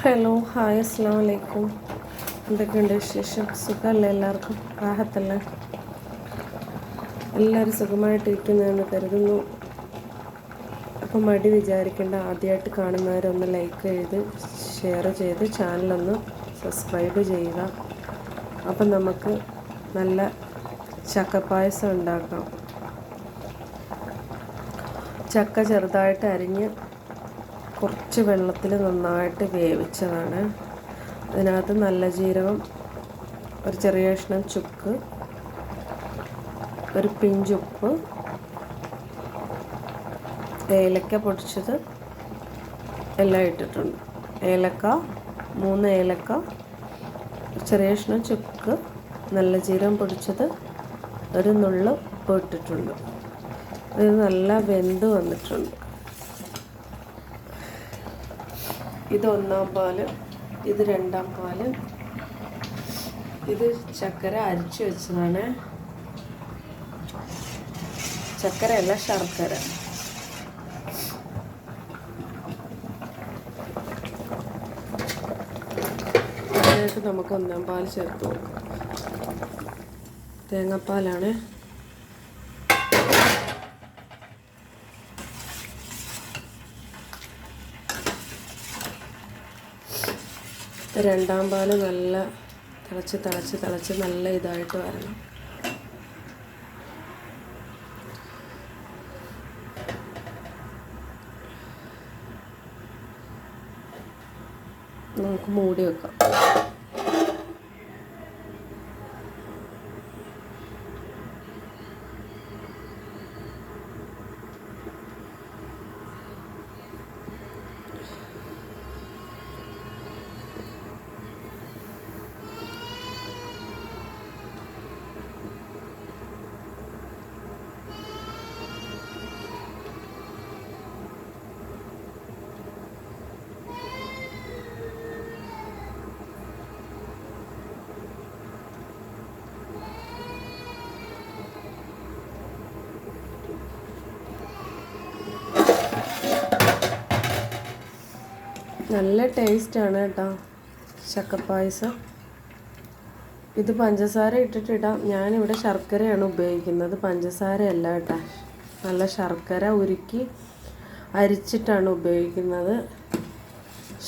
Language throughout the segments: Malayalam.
ഹലോ ഹായ് അസ്സാം വലൈക്കും. എന്തൊക്കെയുണ്ട് വിശേഷം? സുഖമല്ലേ? എല്ലാവർക്കും റാഹത്തല്ലേ? എല്ലാവരും സുഖമായിട്ടിരിക്കുന്നതെന്ന് കരുതുന്നു. അപ്പം മടി വിചാരിക്കേണ്ട. ആദ്യമായിട്ട് കാണുന്നവരൊന്ന് ലൈക്ക് ചെയ്ത് ഷെയർ ചെയ്ത് ചാനലൊന്ന് സബ്സ്ക്രൈബ് ചെയ്യുക. അപ്പം നമുക്ക് നല്ല ചക്കപ്പായസം ഉണ്ടാക്കാം. ചക്ക ചെറുതായിട്ട് അരിഞ്ഞ് കുറച്ച് വെള്ളത്തിൽ നന്നായിട്ട് വേവിച്ചതാണ്. അതിനകത്ത് നല്ല ജീരകം, ഒരു ചെറിയ കഷ്ണം ചുക്ക്, ഒരു പിഞ്ചുപ്പ്, ഏലക്ക പൊടിച്ചത് എല്ലാം ഇട്ടിട്ടുണ്ട്. ഏലക്ക 3 ഏലക്ക, ചെറിയ കഷ്ണം ചുക്ക്, നല്ല ജീരകം പൊടിച്ചത്, ഒരു നുള്ള് ഉപ്പ് ഇട്ടിട്ടുണ്ട്. ഇത് നല്ല വെന്ത് വന്നിട്ടുണ്ട്. ഇത് 1-ാം പാല്, ഇത് 2-ാം പാല്. ഇത് ചക്കര അരിച്ചു വെച്ചതാണ്. ചക്കരയല്ല, ശർക്കര. അതിലേക്ക് നമുക്ക് 1-ാം പാൽ ചേർത്ത് കൊടുക്കാം. തേങ്ങാപ്പാലാണ്. രണ്ടാം പാല് നല്ല തിളച്ച് നല്ല ഇതായിട്ട് വരണം. നമുക്ക് മൂടി വെക്കാം. നല്ല ടേസ്റ്റാണ് കേട്ടോ ചക്കപ്പായസം. ഇത് പഞ്ചസാര ഇട്ടിട്ടിടാം. ഞാനിവിടെ ശർക്കരയാണ് ഉപയോഗിക്കുന്നത്, പഞ്ചസാരയല്ല കേട്ടോ. നല്ല ശർക്കര ഉരുക്കി അരിച്ചിട്ടാണ് ഉപയോഗിക്കുന്നത്.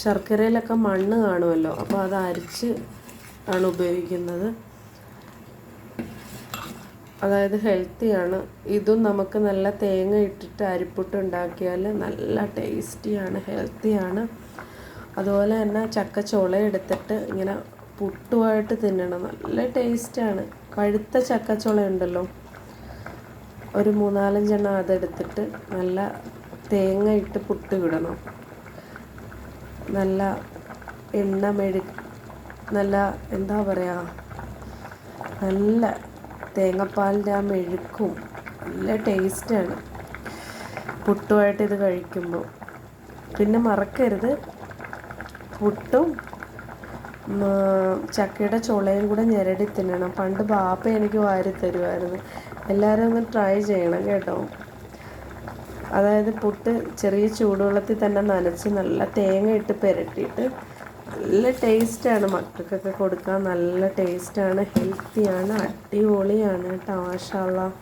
ശർക്കരയിലൊക്കെ മണ്ണ് കാണുമല്ലോ, അപ്പോൾ അത് അരിച്ച് ആണ് ഉപയോഗിക്കുന്നത്. അതായത് ഹെൽത്തിയാണ്. ഇതും നമുക്ക് നല്ല തേങ്ങ ഇട്ടിട്ട് അരിപ്പുട്ട് ഉണ്ടാക്കിയാൽ നല്ല ടേസ്റ്റിയാണ്, ഹെൽത്തിയാണ്. അതുപോലെ തന്നെ ചക്കച്ചുള എടുത്തിട്ട് ഇങ്ങനെ പുട്ടുമായിട്ട് തിന്നണം, നല്ല ടേസ്റ്റാണ്. പഴുത്ത ചക്കച്ചുള ഉണ്ടല്ലോ, ഒരു 3-4 എണ്ണം അതെടുത്തിട്ട് നല്ല തേങ്ങ ഇട്ട് പുട്ട് വിടണം. നല്ല നല്ല എന്താ പറയുക, നല്ല തേങ്ങാപ്പാലിൻ്റെ ആ മെഴുക്കും നല്ല ടേസ്റ്റാണ് പുട്ടുമായിട്ട് ഇത് കഴിക്കുമ്പോൾ. പിന്നെ മറക്കരുത്, പുട്ടും ചക്കയുടെ ചുളയും കൂടെ ഞെരടി തിന്നണം. പണ്ട് ബാപ്പ എനിക്ക് വാരി തരുമായിരുന്നു. എല്ലാവരും ഒന്ന് ട്രൈ ചെയ്യണം കേട്ടോ. അതായത് പുട്ട് ചെറിയ ചൂടുവെള്ളത്തിൽ തന്നെ നനച്ച് നല്ല തേങ്ങ ഇട്ട് പുരട്ടിയിട്ട് നല്ല ടേസ്റ്റാണ്. മക്കൾക്കൊക്കെ കൊടുക്കാൻ നല്ല ടേസ്റ്റാണ്, ഹെൽത്തിയാണ്, അടിപൊളിയാണ് കേട്ടോ. മാഷാ അല്ലാഹ്.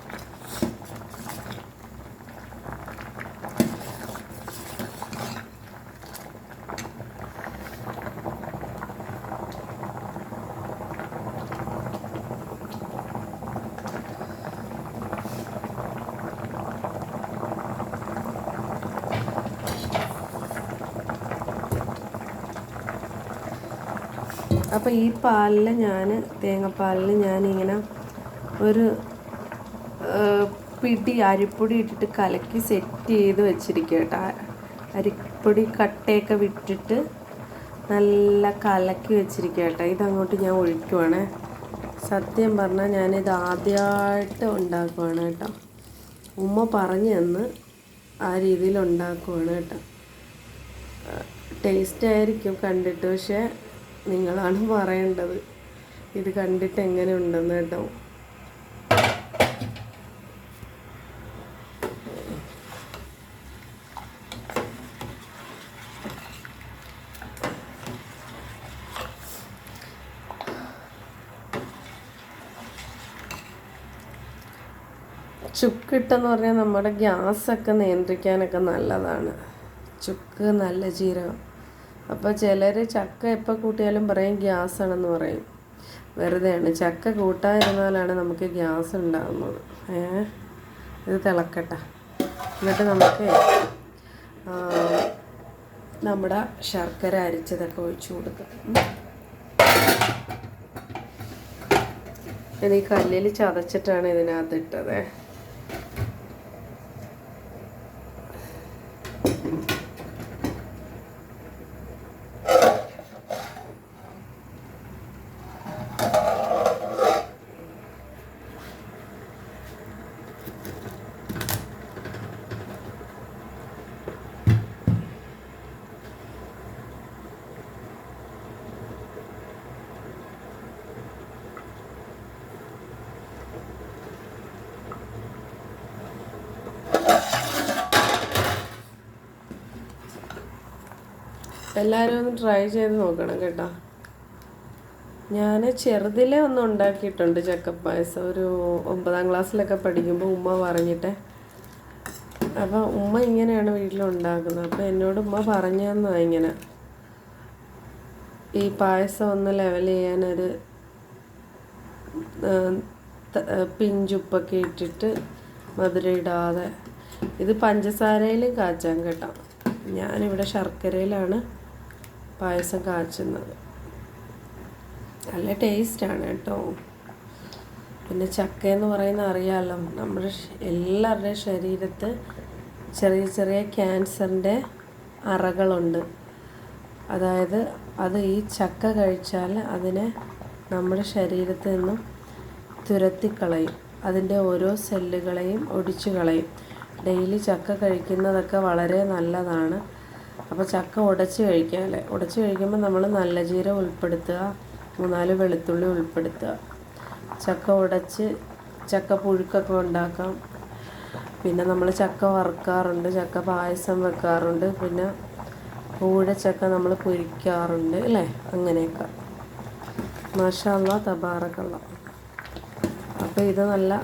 അപ്പോൾ ഈ പാലിൽ തേങ്ങാപ്പാലിൽ ഞാനിങ്ങനെ ഒരു പിടി അരിപ്പൊടി ഇട്ടിട്ട് കലക്കി സെറ്റ് ചെയ്ത് വെച്ചിരിക്കുക കേട്ടോ. അരിപ്പൊടി കട്ടയൊക്കെ വിട്ടിട്ട് നല്ല കലക്കി വെച്ചിരിക്കുക കേട്ടോ. ഇതങ്ങോട്ട് ഞാൻ ഒഴിക്കുവാണ്. സത്യം പറഞ്ഞാൽ ഞാനിത് ആദ്യമായിട്ട് ഉണ്ടാക്കുവാണ് കേട്ടോ. ഉമ്മ പറഞ്ഞു തന്ന് ആ രീതിയിൽ ഉണ്ടാക്കുവാണ് കേട്ടോ. ടേസ്റ്റ് ആയിരിക്കും കണ്ടിട്ട്, പക്ഷേ നിങ്ങളാണ് പറയേണ്ടത് ഇത് കണ്ടിട്ട് എങ്ങനെ ഉണ്ടെന്ന് കേട്ടോ. ചുക്കിട്ടെന്ന് പറഞ്ഞാൽ നമ്മുടെ ഗ്യാസൊക്കെ നിയന്ത്രിക്കാനൊക്കെ നല്ലതാണ്. ചുക്ക്, നല്ല ജീരകം. അപ്പോൾ ചിലർ ചക്ക എപ്പോൾ കൂട്ടിയാലും പറയും ഗ്യാസാണെന്ന് പറയും. വെറുതെയാണ്. ചക്ക കൂട്ടാതിരുന്നാലാണ് നമുക്ക് ഗ്യാസ് ഉണ്ടാകുന്നത്. ഇത് തിളക്കട്ടെ. എന്നിട്ട് നമുക്ക് നമ്മുടെ ശർക്കര അരിച്ചതൊക്കെ ഒഴിച്ചു കൊടുക്കാം. ഈ കല്ലിൽ ചതച്ചിട്ടാണ് ഇതിനകത്ത് ഇട്ടത്. എല്ലാവരും ഒന്ന് ട്രൈ ചെയ്ത് നോക്കണം കേട്ടോ. ഞാൻ ചെറുതിലേ ഒന്ന് ഉണ്ടാക്കിയിട്ടുണ്ട് ചക്കപ്പായസം. ഒരു 9ാം ക്ലാസ്സിലൊക്കെ പഠിക്കുമ്പോൾ ഉമ്മ പറഞ്ഞിട്ട്. അപ്പോൾ ഉമ്മ ഇങ്ങനെയാണ് വീട്ടിലുണ്ടാക്കുന്നത്. അപ്പോൾ എന്നോട് ഉമ്മ പറഞ്ഞു തന്നതാണ് ഇങ്ങനെ ഈ പായസം ഒന്ന് ലെവൽ ചെയ്യാനൊരു പിഞ്ചുപ്പൊക്കെ ഇട്ടിട്ട് മധുരം ഇടാതെ. ഇത് പഞ്ചസാരയിലും കാച്ചാൻ കേട്ടോ. ഞാനിവിടെ ശർക്കരയിലാണ് പായസം കാച്ചുന്നത്. നല്ല ടേസ്റ്റാണ് കേട്ടോ. പിന്നെ ചക്കയെന്ന് പറയുന്ന അറിയാമല്ലോ, നമ്മുടെ എല്ലാവരുടെയും ശരീരത്ത് ചെറിയ ചെറിയ ക്യാൻസറിൻ്റെ അറകളുണ്ട്. അതായത് അത് ഈ ചക്ക കഴിച്ചാൽ അതിനെ നമ്മുടെ ശരീരത്തിൽ നിന്നും തുരത്തിക്കളയും. അതിൻ്റെ ഓരോ സെല്ലുകളെയും ഒടിച്ചു കളയും. ഡെയിലി ചക്ക കഴിക്കുന്നതൊക്കെ വളരെ നല്ലതാണ്. അപ്പോൾ ചക്ക ഉടച്ച് കഴിക്കാമല്ലേ. ഉടച്ച് കഴിക്കുമ്പോൾ നമ്മൾ നല്ല ജീരകം ഉൾപ്പെടുത്തുക, 3-4 വെളുത്തുള്ളി ഉൾപ്പെടുത്തുക. ചക്ക ഉടച്ച് ചക്ക പുഴുക്കൊക്കെ ഉണ്ടാക്കാം. പിന്നെ നമ്മൾ ചക്ക വറുക്കാറുണ്ട്, ചക്ക പായസം വെക്കാറുണ്ട്. പിന്നെ കൂഴച്ചക്ക നമ്മൾ പൊരിക്കാറുണ്ട് അല്ലേ. അങ്ങനെയൊക്കെ മാഷാ അല്ലാഹ് തബാറക്കല്ലാഹ്. അപ്പോൾ ഇത് നല്ല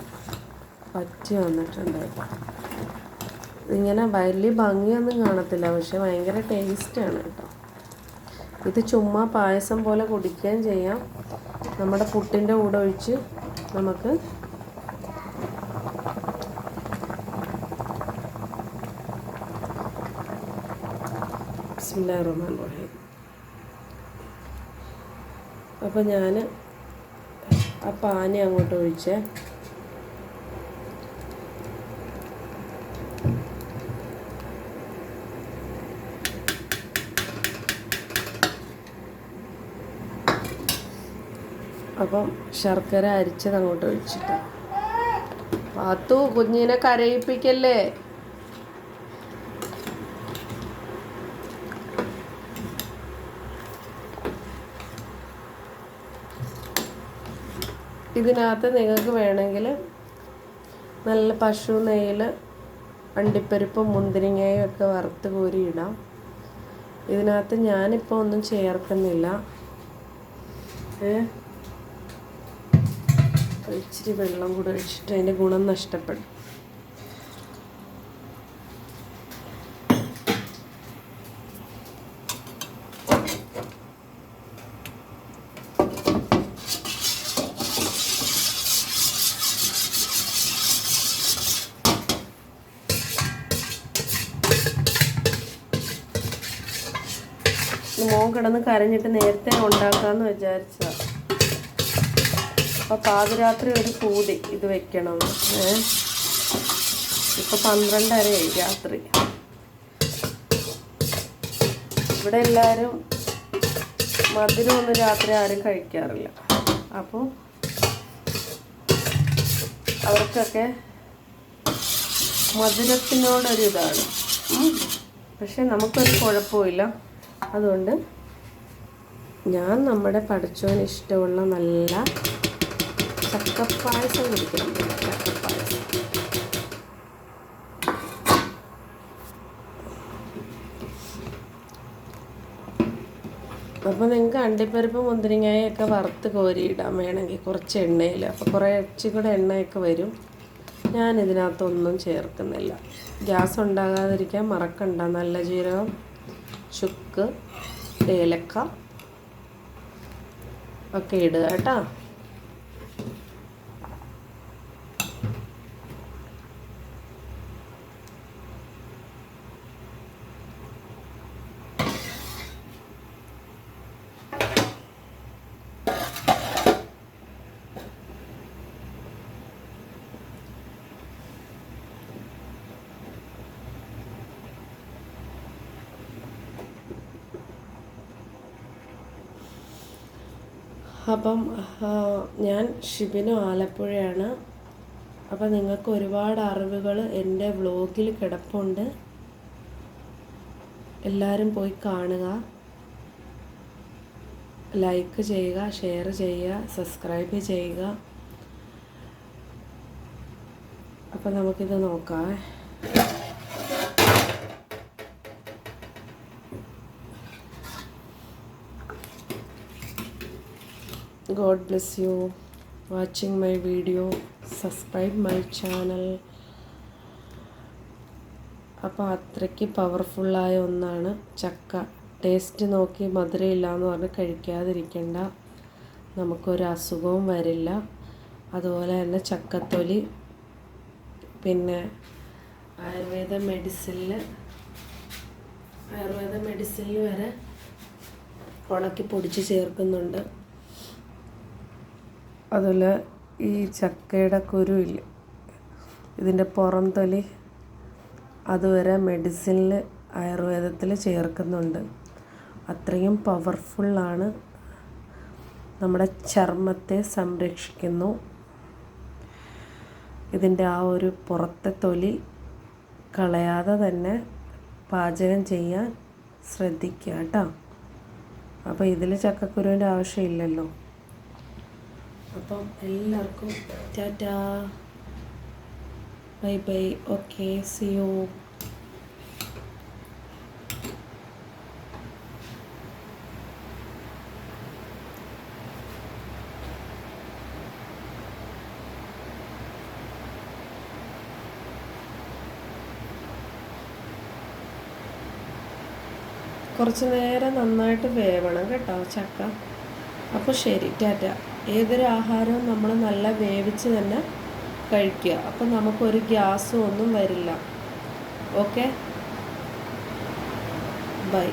പറ്റി വന്നിട്ടുണ്ട് കേട്ടോ. ഇങ്ങനെ വലിയ ഭംഗിയൊന്നും കാണത്തില്ല, പക്ഷെ ഭയങ്കര ടേസ്റ്റാണ് കേട്ടോ. ഇത് ചുമ്മാ പായസം പോലെ കുടിക്കുകയും ചെയ്യാം. നമ്മുടെ പുട്ടിൻ്റെ കൂടെ ഒഴിച്ച് നമുക്ക് ബിസ്മില്ലാഹിർ റഹ്മാനിർ റഹീം. അപ്പോൾ ഞാൻ ആ പാനി അങ്ങോട്ട് ഒഴിച്ചേ. അപ്പം ശർക്കര അരിച്ചത് അങ്ങോട്ട് ഒഴിച്ചിട്ട്. പാത്തു, കുഞ്ഞിനെ കരയിപ്പിക്കല്ലേ. ഇതിനകത്ത് നിങ്ങൾക്ക് വേണമെങ്കിൽ നല്ല പശു നെയ്യിൽ അണ്ടിപ്പരിപ്പും മുന്തിരിങ്ങയും ഒക്കെ വറുത്ത് കോരി ഇടാം. ഇതിനകത്ത് ഞാനിപ്പോൾ ഒന്നും ചേർക്കുന്നില്ല. ഇച്ചിരി വെള്ളം കൂടെ ഒഴിച്ചിട്ട് അതിൻ്റെ ഗുണം നഷ്ടപ്പെടും. മോൻ കിടന്ന് കരഞ്ഞിട്ട് നേരത്തെ ഉണ്ടാക്കാമെന്ന് വിചാരിച്ചതാണ്. അപ്പോൾ പാതിരാത്രി ഒരു പൂതി ഇത് വെക്കണമെന്ന്. ഇപ്പോൾ 12:30 രാത്രി. ഇവിടെ എല്ലാവരും മധുരമൊന്നും രാത്രി ആരും കഴിക്കാറില്ല. അപ്പോൾ അവർക്കൊക്കെ മധുരത്തിനോടൊരിതാണ്. പക്ഷെ നമുക്കൊരു കുഴപ്പമില്ല. അതുകൊണ്ട് ഞാൻ നമ്മുടെ പഠിച്ചവന് ഇഷ്ടമുള്ള നല്ല ചക്കപ്പായസം കുടിക്കണം. ചക്കപ്പായസം അപ്പോൾ നിങ്ങൾക്ക് അണ്ടിപ്പരിപ്പ് മുന്തിരിങ്ങയൊക്കെ വറുത്ത് കോരിയിടാൻ വേണമെങ്കിൽ കുറച്ച് എണ്ണയിൽ. അപ്പോൾ കുറേ ഇച്ചിരി കൂടെ എണ്ണയൊക്കെ വരും. ഞാനിതിനകത്തൊന്നും ചേർക്കുന്നില്ല. ഗ്യാസ് ഉണ്ടാകാതിരിക്കാൻ മറക്കണ്ട. നല്ല ജീരകം, ചുക്ക്, ഏലക്ക ഒക്കെ ഇടുക കേട്ടോ. അപ്പം ഞാൻ ഷിബിനു ആലപ്പുഴയാണ്. അപ്പം നിങ്ങൾക്ക് ഒരുപാട് അറിവുകൾ എൻ്റെ വ്ലോഗിൽ കിടപ്പുണ്ട്. എല്ലാവരും പോയി കാണുക, ലൈക്ക് ചെയ്യുക, ഷെയർ ചെയ്യുക, സബ്സ്ക്രൈബ് ചെയ്യുക. അപ്പം നമുക്കിത് നോക്കാം. God bless you watching my video. Subscribe my channel. അപ്പോൾ അത്രയ്ക്ക് പവർഫുള്ളായ ഒന്നാണ് ചക്ക. ടേസ്റ്റ് നോക്കി മധുരമില്ല എന്ന് പറഞ്ഞ് കഴിക്കാതിരിക്കണ്ട. നമുക്കൊരു അസുഖവും വരില്ല. അതുപോലെ തന്നെ ചക്കത്തൊലി പിന്നെ ആയുർവേദ മെഡിസിനിൽ വരെ ഉണക്കി പൊടിച്ച് ചേർക്കുന്നുണ്ട്. അതുപോലെ ഈ ചക്കയുടെ കുരുവില്ല, ഇതിൻ്റെ പുറം തൊലി, അതുവരെ മെഡിസിനിൽ ആയുർവേദത്തിൽ ചേർക്കുന്നുണ്ട്. അത്രയും പവർഫുള്ളാണ്. നമ്മുടെ ചർമ്മത്തെ സംരക്ഷിക്കുന്നു. ഇതിൻ്റെ ആ ഒരു പുറത്തെ തൊലി കളയാതെ തന്നെ പാചകം ചെയ്യാൻ ശ്രദ്ധിക്കുക കേട്ടോ. അപ്പോൾ ഇതിൽ ചക്കക്കുരുവിൻ്റെ ആവശ്യമില്ലല്ലോ. അപ്പം എല്ലാവർക്കും tata, bye bye, okay, see you. കുറച്ച് നേരം നന്നായിട്ട് വേവണം കേട്ടോ ചക്ക. അപ്പോൾ ശരി, ടാറ്റ. ഏതൊരു ആഹാരവും നമ്മൾ നല്ല വേവിച്ച് തന്നെ കഴിക്കുക. അപ്പം നമുക്കൊരു ഗ്യാസും ഒന്നും വരില്ല. Okay, by.